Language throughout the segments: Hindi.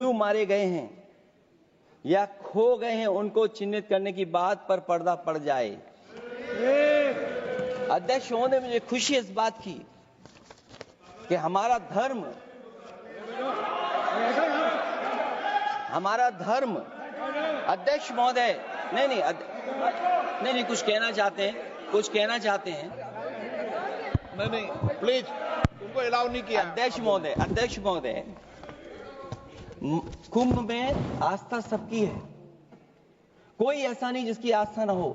क्यों मारे गए हैं या खो गए हैं उनको चिन्हित करने की बात पर पर्दा पड़ जाए। अध्यक्ष महोदय, मुझे खुशी इस बात की कि हमारा धर्म अध्यक्ष महोदय नहीं कुछ कहना चाहते हैं नहीं प्लीज, तुमको अलाउ नहीं किया। अध्यक्ष महोदय कुंभ में आस्था सबकी है, कोई ऐसा नहीं जिसकी आस्था ना हो।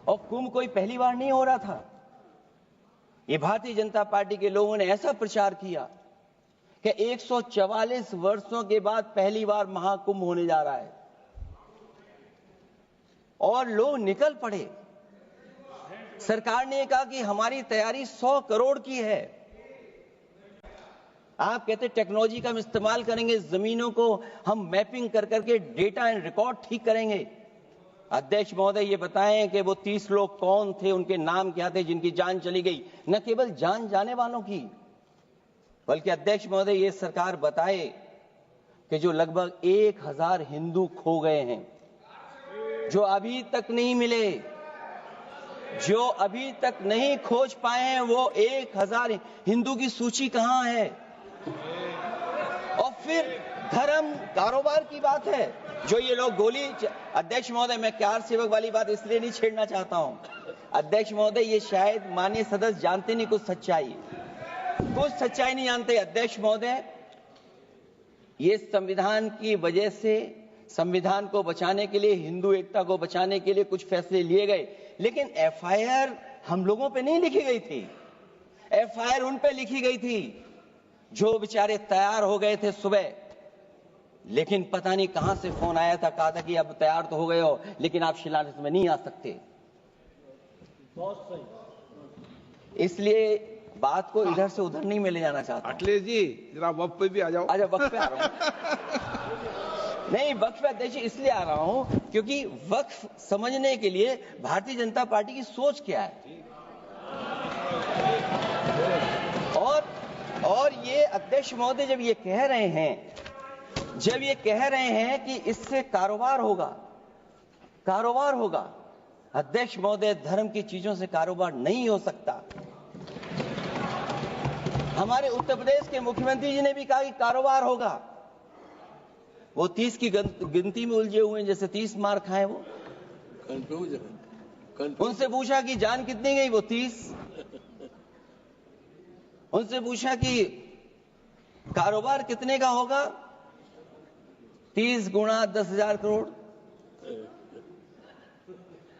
और कुंभ कोई पहली बार नहीं हो रहा था। ये भारतीय जनता पार्टी के लोगों ने ऐसा प्रचार किया कि 144 वर्षों के बाद पहली बार महाकुंभ होने जा रहा है और लोग निकल पड़े। सरकार ने कहा कि हमारी तैयारी 100 करोड़ की है। आप कहते टेक्नोलॉजी का हम इस्तेमाल करेंगे, जमीनों को हम मैपिंग कर करके डेटा एंड रिकॉर्ड ठीक करेंगे। अध्यक्ष महोदय, ये बताएं कि वो 30 लोग कौन थे, उनके नाम क्या थे जिनकी जान चली गई, न केवल जान जाने वालों की, बल्कि अध्यक्ष महोदय ये सरकार बताए कि जो लगभग 1000 हिंदू खो गए हैं, जो अभी तक नहीं मिले, जो अभी तक नहीं खोज पाए हैं, वो 1000 हिंदू की सूची कहां है। और फिर धर्म कारोबार की बात है, जो ये लोग गोली। अध्यक्ष महोदय, मैं कार सेवक वाली बात इसलिए नहीं छेड़ना चाहता हूं। अध्यक्ष महोदय, ये शायद माननीय सदस्य जानते नहीं कुछ सच्चाई नहीं जानते। अध्यक्ष महोदय, ये संविधान की वजह से, संविधान को बचाने के लिए, हिंदू एकता को बचाने के लिए कुछ फैसले लिए गए, लेकिन एफआईआर हम लोगों पे नहीं लिखी गई थी। एफआईआर उन पे लिखी गई थी जो बेचारे तैयार हो गए थे सुबह, लेकिन पता नहीं कहां से फोन आया था, कहा था कि अब तैयार तो हो गए हो लेकिन आप शिलान्यास में नहीं आ सकते। बहुत सही। इसलिए बात को इधर से उधर नहीं में ले जाना चाहता। अखिलेश जी, जरा वक्त पे भी आ जाओ। अच्छा, वक्त पे आ रहा हूं। नहीं, वक्त पे अध्यक्ष इसलिए आ रहा हूं क्योंकि वक्त समझने के लिए भारतीय जनता पार्टी की सोच क्या है। और ये अध्यक्ष महोदय जब ये कह रहे हैं कि इससे कारोबार होगा, अध्यक्ष महोदय, धर्म की चीजों से कारोबार नहीं हो सकता। हमारे उत्तर प्रदेश के मुख्यमंत्री जी ने भी कहा कि कारोबार होगा। वो 30 की गिनती में उलझे हुए हैं, जैसे 30 मार खाए वो। उनसे पूछा कि जान कितनी गई, वो 30। उनसे पूछा कि कारोबार कितने का होगा, 30 गुणा 10,000 करोड़।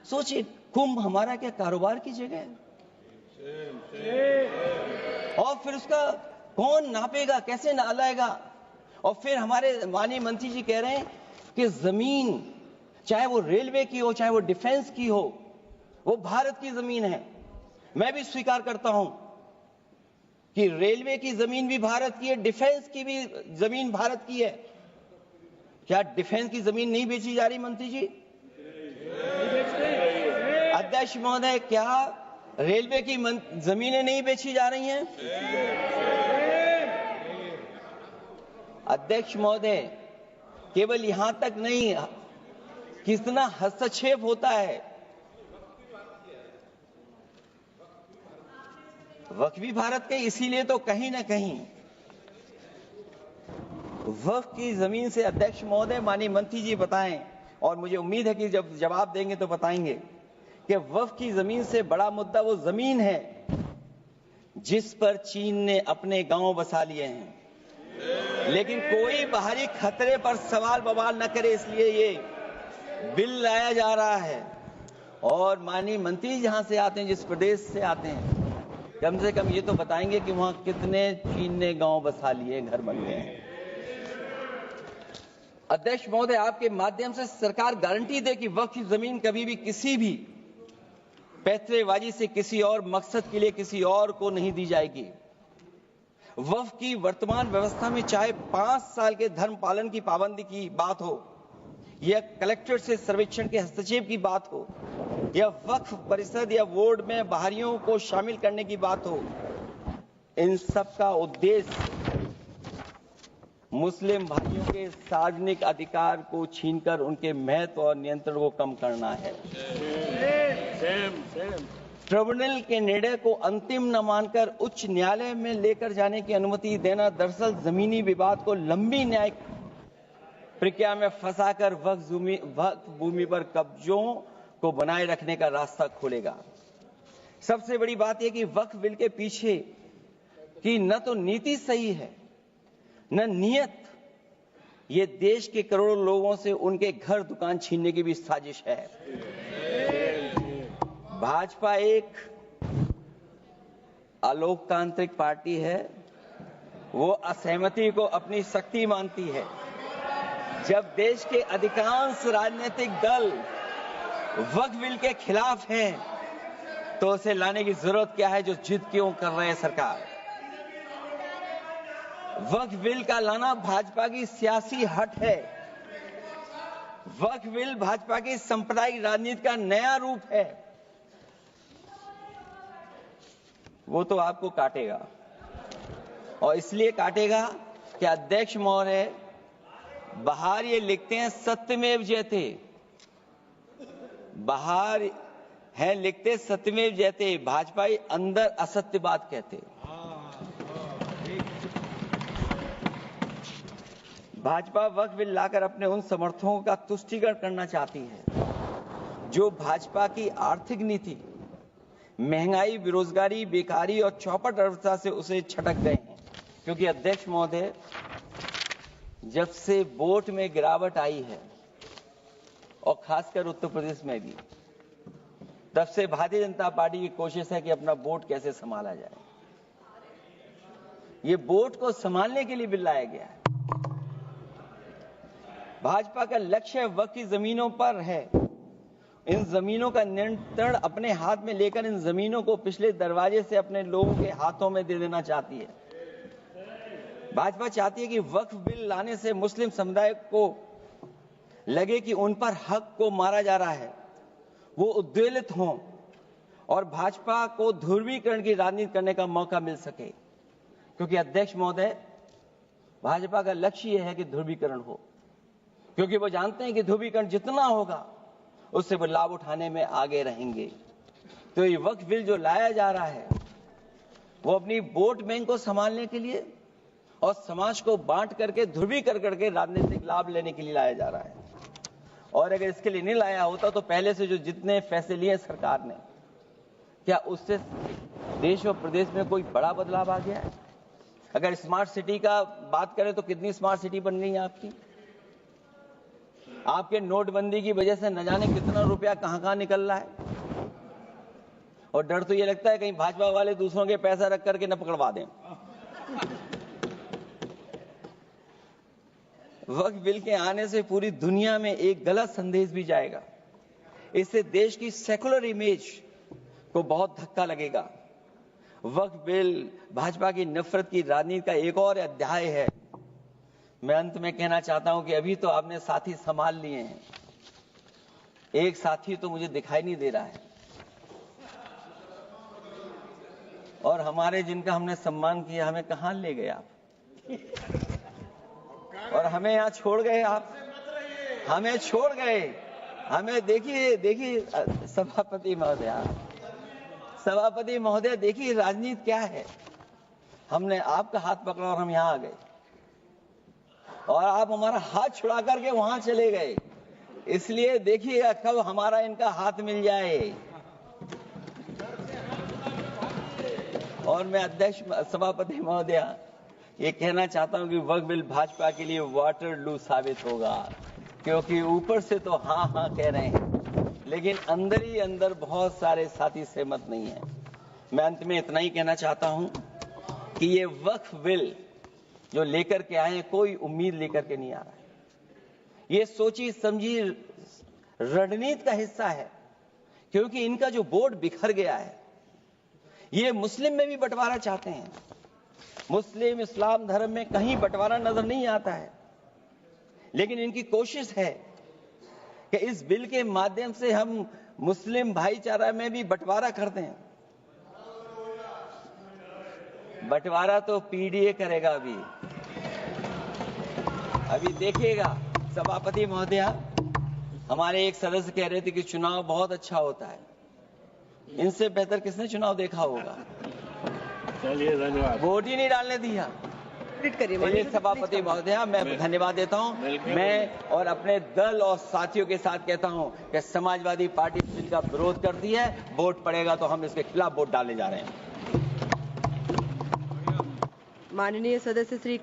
सोचिए, कुंभ हमारा क्या कारोबार की जगह है? और फिर उसका कौन नापेगा, कैसे नालाएगा? और फिर हमारे माननीय मंत्री जी कह रहे हैं कि जमीन, चाहे वो रेलवे की हो, चाहे वो डिफेंस की हो, वो भारत की जमीन है। मैं भी स्वीकार करता हूं कि रेलवे की जमीन भी भारत की है, डिफेंस की भी जमीन भारत की है। क्या डिफेंस की जमीन नहीं बेची जा रही मंत्री जी? अध्यक्ष महोदय, क्या रेलवे की जमीनें नहीं बेची जा रही हैं? अध्यक्ष महोदय, केवल यहां तक नहीं, कितना हस्तक्षेप होता है। वक्फ भी भारत के, इसीलिए तो कहीं ना कहीं वक्फ की जमीन से, अध्यक्ष महोदय, माननीय मंत्री जी बताएं, और मुझे उम्मीद है कि जब जवाब देंगे तो बताएंगे कि वक्फ की जमीन से बड़ा मुद्दा वो जमीन है जिस पर चीन ने अपने गांव बसा लिए हैं, लेकिन कोई बाहरी खतरे पर सवाल बवाल न करे, इसलिए ये बिल लाया जा रहा है। और माननीय मंत्री जहां से आते हैं, जिस प्रदेश से आते हैं, कम से कम ये तो बताएंगे कि वहां कितने चीन ने गांव बसा लिए, घर बन गए हैं। अध्यक्ष महोदय, आपके माध्यम से सरकार गारंटी दे कि वक्फ की जमीन कभी भी किसी भी पैतरेबाजी से, किसी और मकसद के लिए किसी और को नहीं दी जाएगी। वक्फ की वर्तमान व्यवस्था में चाहे 5 साल के धर्म पालन की पाबंदी की बात हो, या कलेक्टर से सर्वेक्षण के हस्तक्षेप की बात हो, या वक्फ परिषद या बोर्ड में बाहरियों को शामिल करने की बात हो, इन सब का उद्देश्य मुस्लिम भाइयों के सार्वजनिक अधिकार को छीनकर उनके महत्व और नियंत्रण को कम करना है। ट्रिब्यूनल के निर्णय को अंतिम न मानकर उच्च न्यायालय में लेकर जाने की अनुमति देना दरअसल जमीनी विवाद को लंबी न्यायिक प्रक्रिया में फंसाकर वक्फ भूमि पर कब्जों को बनाए रखने का रास्ता खोलेगा। सबसे बड़ी बात यह कि वक्फ बिल के पीछे की न तो नीति सही है न नियत, ये देश के करोड़ों लोगों से उनके घर दुकान छीनने की भी साजिश है। भाजपा एक अलोकतांत्रिक पार्टी है, वो असहमति को अपनी शक्ति मानती है। जब देश के अधिकांश राजनीतिक दल वक्फ बिल के खिलाफ हैं, तो उसे लाने की जरूरत क्या है जो जिद क्यों कर रहे हैं सरकार। वक्फ बिल का लाना भाजपा की सियासी हट है। वक्फ बिल भाजपा की सांप्रदायिक राजनीति का नया रूप है। वो तो आपको काटेगा, और इसलिए काटेगा कि अध्यक्ष महोदय बाहर ये लिखते हैं सत्यमेव जयते, बाहर है लिखते सत्यमेव जयते, भाजपाई अंदर असत्य बात कहते। भाजपा वक्फ बिल लाकर अपने उन समर्थकों का तुष्टीकरण करना चाहती है जो भाजपा की आर्थिक नीति, महंगाई, बेरोजगारी, बेकारी और चौपट अर्थव्यवस्था से उसे छटक गए हैं। क्योंकि अध्यक्ष महोदय, जब से वोट में गिरावट आई है और खासकर उत्तर प्रदेश में भी, तब से भारतीय जनता पार्टी की कोशिश है कि अपना वोट कैसे संभाला जाए। ये वोट को संभालने के लिए बिल लाया गया है। भाजपा का लक्ष्य वक्फ की जमीनों पर है। इन जमीनों का नियंत्रण अपने हाथ में लेकर इन जमीनों को पिछले दरवाजे से अपने लोगों के हाथों में दे देना चाहती है। भाजपा चाहती है कि वक्फ बिल लाने से मुस्लिम समुदाय को लगे कि उन पर हक को मारा जा रहा है, वो उद्वेलित हों और भाजपा को ध्रुवीकरण की राजनीति करने का मौका मिल सके। क्योंकि अध्यक्ष महोदय, भाजपा का लक्ष्य यह है कि ध्रुवीकरण हो, क्योंकि वो जानते हैं कि ध्रुवीकरण जितना होगा उससे वो लाभ उठाने में आगे रहेंगे। तो ये वक्फ बिल जो लाया जा रहा है, वो अपनी वोट बैंक को संभालने के लिए और समाज को बांट करके ध्रुवीकरण करके राजनीतिक लाभ लेने के लिए लाया जा रहा है। और अगर इसके लिए नहीं लाया होता तो पहले से जो जितने फैसले लिए सरकार ने, क्या उससे देश और प्रदेश में कोई बड़ा बदलाव आ गया है? अगर स्मार्ट सिटी का बात करें तो कितनी स्मार्ट सिटी बन गई है आपकी? आपके नोटबंदी की वजह से न जाने कितना रुपया कहां निकल रहा है। और डर तो ये लगता है कहीं भाजपा वाले दूसरों के पैसा रख करके न पकड़वा दें। वक्फ बिल के आने से पूरी दुनिया में एक गलत संदेश भी जाएगा। इससे देश की सेकुलर इमेज को बहुत धक्का लगेगा। वक्फ बिल भाजपा की नफरत की राजनीति का एक और अध्याय है। मैं अंत में कहना चाहता हूं कि अभी तो आपने साथी संभाल लिए हैं, एक साथी तो मुझे दिखाई नहीं दे रहा है, और हमारे जिनका हमने सम्मान किया हमें कहां ले गए आप, और हमें यहां छोड़ गए आप, हमें छोड़ गए। हमें देखिए सभापति महोदय देखिए राजनीति क्या है। हमने आपका हाथ पकड़ा और हम यहां आ गए, और आप हमारा हाथ छुड़ा करके वहां चले गए। इसलिए देखिएगा कब हमारा इनका हाथ मिल जाए। और मैं अध्यक्ष सभापति महोदय ये कहना चाहता हूं कि वक्फ बिल भाजपा के लिए वाटरलू साबित होगा, क्योंकि ऊपर से तो हाँ हाँ कह रहे हैं, लेकिन अंदर ही अंदर बहुत सारे साथी सहमत नहीं है। मैं अंत में इतना ही कहना चाहता हूं कि ये वक्फ बिल जो लेकर के आए, कोई उम्मीद लेकर के नहीं आ रहा है। ये सोची समझी रणनीति का हिस्सा है, क्योंकि इनका जो वोट बिखर गया है, ये मुस्लिम में भी बंटवारा चाहते हैं। मुस्लिम इस्लाम धर्म में कहीं बंटवारा नजर नहीं आता है, लेकिन इनकी कोशिश है कि इस बिल के माध्यम से हम मुस्लिम भाईचारा में भी बंटवारा करते हैं। बंटवारा तो पीडीए करेगा अभी, अभी देखिएगा सभापति महोदया, हमारे एक सदस्य कह रहे थे कि चुनाव बहुत अच्छा होता है। इनसे बेहतर किसने चुनाव देखा होगा? चलिए धन्यवाद। वोट ही नहीं डालने दिया। चलिए सभापति महोदया, मैं धन्यवाद देता हूं। मैं और अपने दल और साथियों के साथ कहता हूं कि समाजवादी पार्टी बिल का विरोध करती है, वोट पड़ेगा तो हम इसके खिलाफ वोट डालने जा रहे हैं। माननीय सदस्य श्री